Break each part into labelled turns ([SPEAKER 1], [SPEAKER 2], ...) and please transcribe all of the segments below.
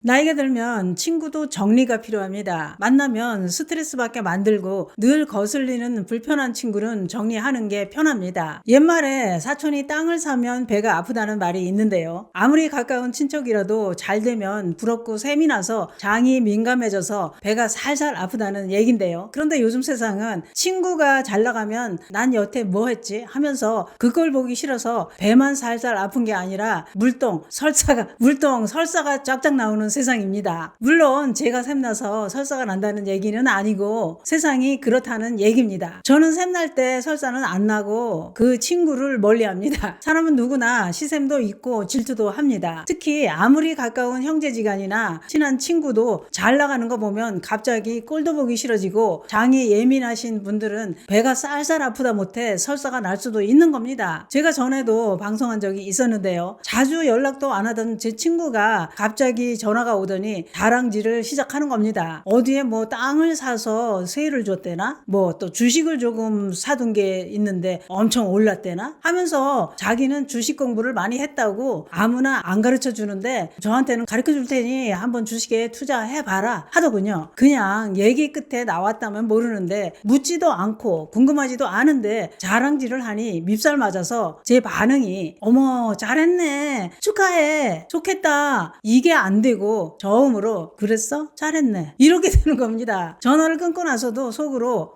[SPEAKER 1] 나이가 들면 친구도 정리가 필요합니다. 만나면 스트레스 받게 만들고 늘 거슬리는 불편한 친구는 정리하는 게 편합니다. 옛말에 사촌이 땅을 사면 배가 아프다는 말이 있는데요. 아무리 가까운 친척이라도 잘 되면 부럽고 셈이 나서 장이 민감해져서 배가 살살 아프다는 얘긴데요. 그런데 요즘 세상은 친구가 잘 나가면 난 여태 뭐 했지? 하면서 그걸 보기 싫어서 배만 살살 아픈 게 아니라 물동, 설사가 쫙쫙 나오는 세상입니다. 물론 제가 샘나서 설사가 난다는 얘기는 아니고 세상이 그렇다는 얘기입니다. 저는 샘날 때 설사는 안 나고 그 친구를 멀리합니다. 사람은 누구나 시샘도 있고 질투도 합니다. 특히 아무리 가까운 형제지간이나 친한 친구도 잘 나가는 거 보면 갑자기 꼴도 보기 싫어지고 장이 예민하신 분들은 배가 쌀쌀 아프다 못해 설사가 날 수도 있는 겁니다. 제가 전에도 방송한 적이 있었는데요. 자주 연락도 안 하던 제 친구가 갑자기 전화가 오더니 다랑질을 시작하는 겁니다. 어디에 뭐 땅을 사서 세일을 줬대나? 뭐 또 주식을 조금 사둔 게 있는데 엄청 올랐대나? 하면서 자기는 주식 공부를 많이 했다고 아무나 안 가르쳐 주는데 저한테는 가르쳐 줄 테니 한번 주식에 투자해봐라 하더군요. 그냥 얘기 끝에 나왔다면 모르는데 묻지도 않고 궁금하지도 않은데 자랑질을 하니 밉살 맞아서 제 반응이 어머 잘했네 축하해 좋겠다 이게 안 되고 저음으로 그랬어? 잘했네 이렇게 되는 겁니다. 전화를 끊고 나서도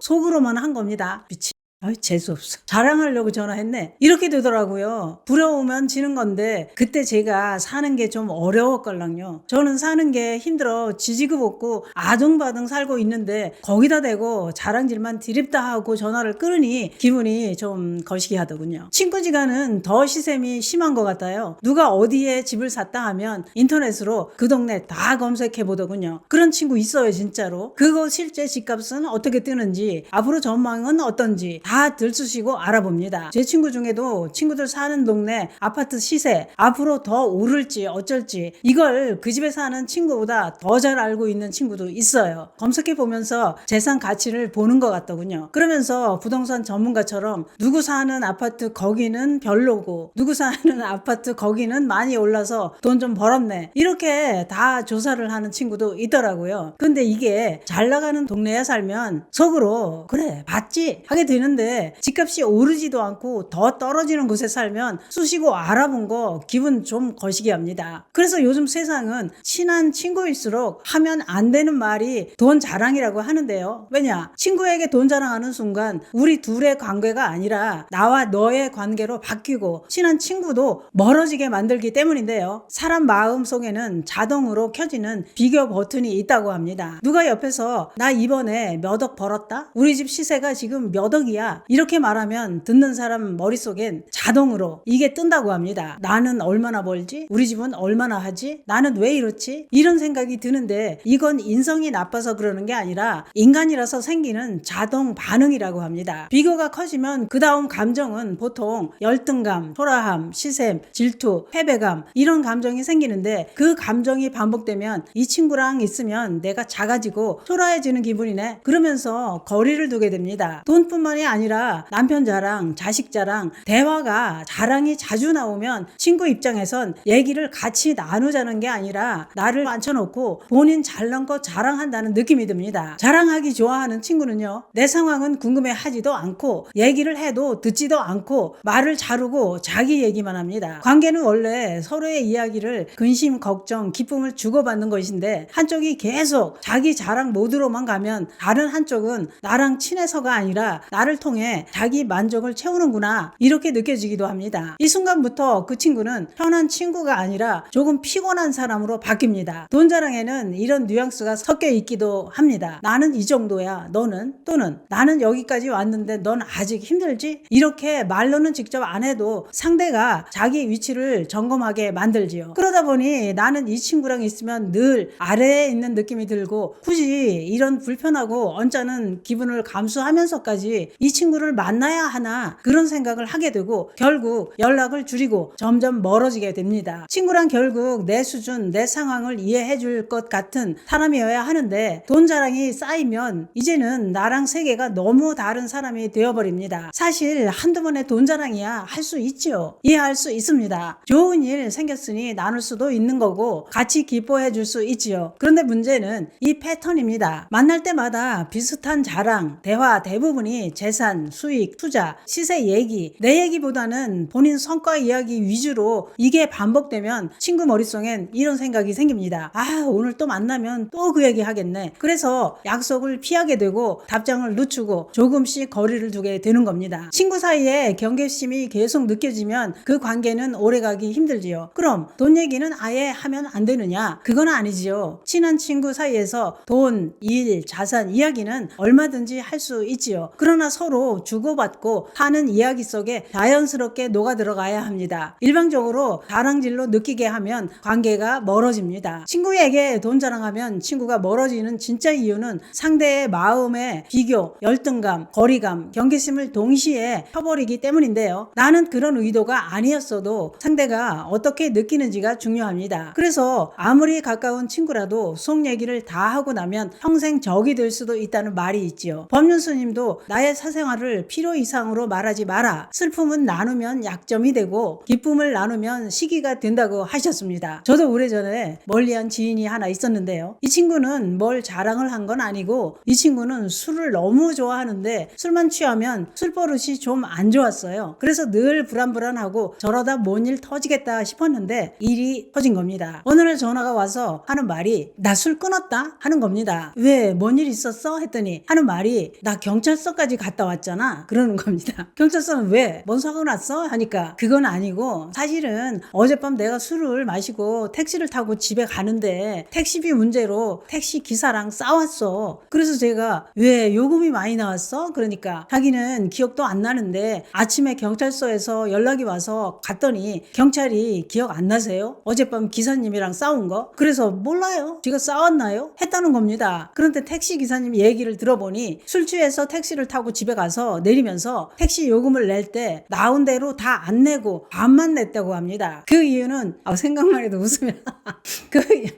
[SPEAKER 1] 속으로만 한 겁니다. 미친 재수없어. 자랑하려고 전화했네. 이렇게 되더라고요. 부러우면 지는 건데 그때 제가 사는 게 좀 어려웠걸랑요. 저는 사는 게 힘들어 지지급 없고 아둥바둥 살고 있는데 거기다 대고 자랑질만 드립다 하고 전화를 끊으니 기분이 좀 거시기 하더군요. 친구지간은 더 시샘이 심한 것 같아요. 누가 어디에 집을 샀다 하면 인터넷으로 그 동네 다 검색해 보더군요. 그런 친구 있어요 진짜로. 그거 실제 집값은 어떻게 뜨는지 앞으로 전망은 어떤지 다 들쑤시고 알아봅니다. 제 친구 중에도 친구들 사는 동네 아파트 시세 앞으로 더 오를지 어쩔지 이걸 그 집에 사는 친구보다 더 잘 알고 있는 친구도 있어요. 검색해 보면서 재산 가치를 보는 것 같더군요. 그러면서 부동산 전문가처럼 누구 사는 아파트 거기는 별로고 누구 사는 아파트 거기는 많이 올라서 돈 좀 벌었네 이렇게 다 조사를 하는 친구도 있더라고요. 근데 이게 잘 나가는 동네에 살면 속으로 그래 봤지 하게 되는데 집값이 오르지도 않고 더 떨어지는 곳에 살면 쑤시고 알아본 거 기분 좀 거시기 합니다. 그래서 요즘 세상은 친한 친구일수록 하면 안 되는 말이 돈 자랑이라고 하는데요. 왜냐? 친구에게 돈 자랑하는 순간 우리 둘의 관계가 아니라 나와 너의 관계로 바뀌고 친한 친구도 멀어지게 만들기 때문인데요. 사람 마음 속에는 자동으로 켜지는 비교 버튼이 있다고 합니다. 누가 옆에서 나 이번에 몇 억 벌었다? 우리 집 시세가 지금 몇 억이야 이렇게 말하면 듣는 사람 머릿속엔 자동으로 이게 뜬다고 합니다. 나는 얼마나 벌지? 우리 집은 얼마나 하지? 나는 왜 이렇지? 이런 생각이 드는데 이건 인성이 나빠서 그러는 게 아니라 인간이라서 생기는 자동 반응이라고 합니다. 비교가 커지면 그 다음 감정은 보통 열등감, 초라함, 시샘, 질투, 패배감 이런 감정이 생기는데 그 감정이 반복되면 이 친구랑 있으면 내가 작아지고 초라해지는 기분이네 그러면서 거리를 두게 됩니다. 돈뿐만이 아니라 남편 자랑, 자식 자랑, 대화가 자랑이 자주 나오면 친구 입장에선 얘기를 같이 나누자는 게 아니라 나를 앉혀놓고 본인 잘난 거 자랑한다는 느낌이 듭니다. 자랑하기 좋아하는 친구는요. 내 상황은 궁금해하지도 않고 얘기를 해도 듣지도 않고 말을 자르고 자기 얘기만 합니다. 관계는 원래 서로의 이야기를 근심, 걱정, 기쁨을 주고받는 것인데 한쪽이 계속 자기 자랑 모드로만 가면 다른 한쪽은 나랑 친해서가 아니라 나를 통해 자기 만족을 채우는구나 이렇게 느껴지기도 합니다. 이 순간부터 그 친구는 편한 친구가 아니라 조금 피곤한 사람으로 바뀝니다. 돈 자랑에는 이런 뉘앙스가 섞여 있기도 합니다. 나는 이 정도야 너는 또는 나는 여기까지 왔는데 넌 아직 힘들지? 이렇게 말로는 직접 안 해도 상대가 자기 위치를 점검하게 만들지요. 그러다 보니 나는 이 친구랑 있으면 늘 아래에 있는 느낌이 들고 굳이 이런 불편하고 언짢은 기분을 감수하면서까지 이 친구를 만나야 하나 그런 생각을 하게 되고 결국 연락을 줄이고 점점 멀어지게 됩니다. 친구란 결국 내 수준, 내 상황을 이해해 줄 것 같은 사람이어야 하는데 돈 자랑이 쌓이면 이제는 나랑 세계가 너무 다른 사람이 되어버립니다. 사실 한두 번의 돈 자랑이야 할 수 있죠. 이해할 수 있습니다. 좋은 일 생겼으니 나눌 수도 있는 거고 같이 기뻐해 줄 수 있지요. 그런데 문제는 이 패턴입니다. 만날 때마다 비슷한 자랑, 대화 대부분이 재산, 수익, 투자, 시세 얘기, 내 얘기보다는 본인 성과 이야기 위주로 이게 반복되면 친구 머릿속엔 이런 생각이 생깁니다. 아, 오늘 또 만나면 또 그 얘기 하겠네. 그래서 약속을 피하게 되고 답장을 늦추고 조금씩 거리를 두게 되는 겁니다. 친구 사이에 경계심이 계속 느껴지면 그 관계는 오래가기 힘들지요. 그럼 돈 얘기는 아예 하면 안 되느냐? 그건 아니지요. 친한 친구 사이에서 돈, 일, 자산 이야기는 얼마든지 할 수 있지요. 그러나 서로 주고받고 하는 이야기 속에 자연스럽게 녹아 들어가야 합니다. 일방적으로 다랑질로 느끼게 하면 관계가 멀어집니다. 친구에게 돈 자랑하면 친구가 멀어지는 진짜 이유는 상대의 마음에 비교, 열등감, 거리감, 경계심을 동시에 펴버리기 때문인데요. 나는 그런 의도가 아니었어도 상대가 어떻게 느끼는지가 중요합니다. 그래서 아무리 가까운 친구라도 속 얘기를 다 하고 나면 평생 적이 될 수도 있다는 말이 있지요. 법륜스님도 나의 사생활을 필요 이상으로 말하지 마라. 슬픔은 나누면 약점이 되고 기쁨을 나누면 시기가 된다고 하셨습니다. 저도 오래전에 멀리한 지인이 하나 있었는데요. 이 친구는 뭘 자랑을 한 건 아니고 이 친구는 술을 너무 좋아하는데 술만 취하면 술버릇이 좀 안 좋았어요. 그래서 늘 불안불안하고 저러다 뭔 일 터지겠다 싶었는데 일이 터진 겁니다. 어느 날 전화가 와서 하는 말이 나 술 끊었다 하는 겁니다. 왜? 뭔 일 있었어? 했더니 하는 말이 나 경찰서까지 갔다 왔잖아 그러는 겁니다. 경찰서는 왜? 뭔 사고 났어? 하니까 그건 아니고 사실은 어젯밤 내가 술을 마시고 택시를 타고 집에 가는데 택시비 문제로 택시 기사랑 싸웠어. 그래서 제가 왜 요금이 많이 나왔어? 그러니까 자기는 기억도 안 나는데 아침에 경찰서에서 연락이 와서 갔더니 경찰이 기억 안 나세요? 어젯밤 기사님이랑 싸운 거? 그래서 몰라요. 제가 싸웠나요? 했다는 겁니다. 그런데 택시 기사님 얘기를 들어보니 술 취해서 택시를 타고 집에 가서 내리면서 택시 요금을 낼 때 나온 대로 다 안 내고 반만 냈다고 합니다. 그 이유는 생각만 해도 웃으면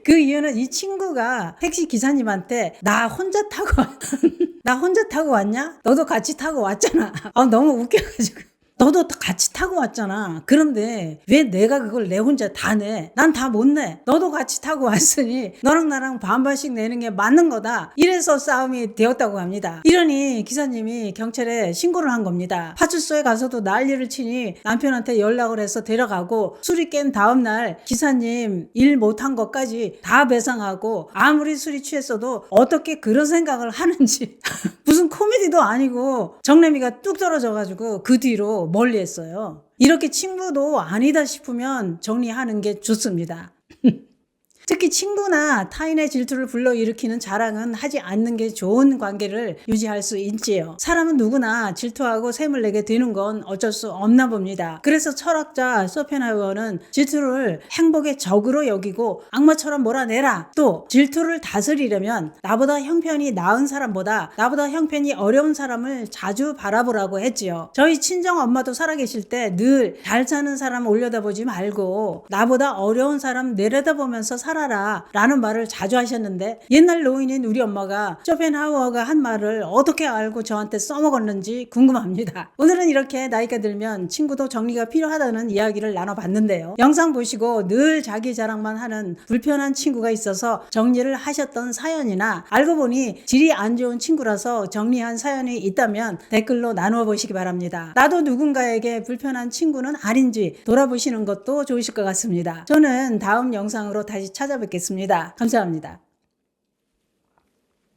[SPEAKER 1] 그 이유는 이 친구가 택시 기사님한테 나 혼자 타고 나 혼자 타고 왔냐? 너도 같이 타고 왔잖아. 너무 웃겨가지고 너도 같이 타고 왔잖아. 그런데 왜 내가 그걸 내 혼자 다 내? 난 다 못 내. 너도 같이 타고 왔으니 너랑 나랑 반반씩 내는 게 맞는 거다. 이래서 싸움이 되었다고 합니다. 이러니 기사님이 경찰에 신고를 한 겁니다. 파출소에 가서도 난리를 치니 남편한테 연락을 해서 데려가고 술이 깬 다음날 기사님 일 못한 것까지 다 배상하고 아무리 술이 취했어도 어떻게 그런 생각을 하는지 무슨 코미디도 아니고 정내미가 뚝 떨어져가지고 그 뒤로 멀리 했어요. 이렇게 친구도 아니다 싶으면 정리하는 게 좋습니다. 특히 친구나 타인의 질투를 불러일으키는 자랑은 하지 않는 게 좋은 관계를 유지할 수 있지요. 사람은 누구나 질투하고 샘을 내게 되는 건 어쩔 수 없나 봅니다. 그래서 철학자 쇼펜하우어는 질투를 행복의 적으로 여기고 악마처럼 몰아내라. 또 질투를 다스리려면 나보다 형편이 나은 사람보다 나보다 형편이 어려운 사람을 자주 바라보라고 했지요. 저희 친정 엄마도 살아계실 때 늘 잘 사는 사람 올려다보지 말고 나보다 어려운 사람 내려다보면서 살아라 라는 말을 자주 하셨는데 옛날 노인인 우리 엄마가 쇼펜하우어가 한 말을 어떻게 알고 저한테 써먹었는지 궁금합니다. 오늘은 이렇게 나이가 들면 친구도 정리가 필요하다는 이야기를 나눠봤는데요. 영상 보시고 늘 자기 자랑만 하는 불편한 친구가 있어서 정리를 하셨던 사연이나 알고 보니 질이 안 좋은 친구라서 정리한 사연이 있다면 댓글로 나누어 보시기 바랍니다. 나도 누군가에게 불편한 친구는 아닌지 돌아보시는 것도 좋으실 것 같습니다. 저는 다음 영상으로 다시 찾아뵙겠습니다. 감사합니다.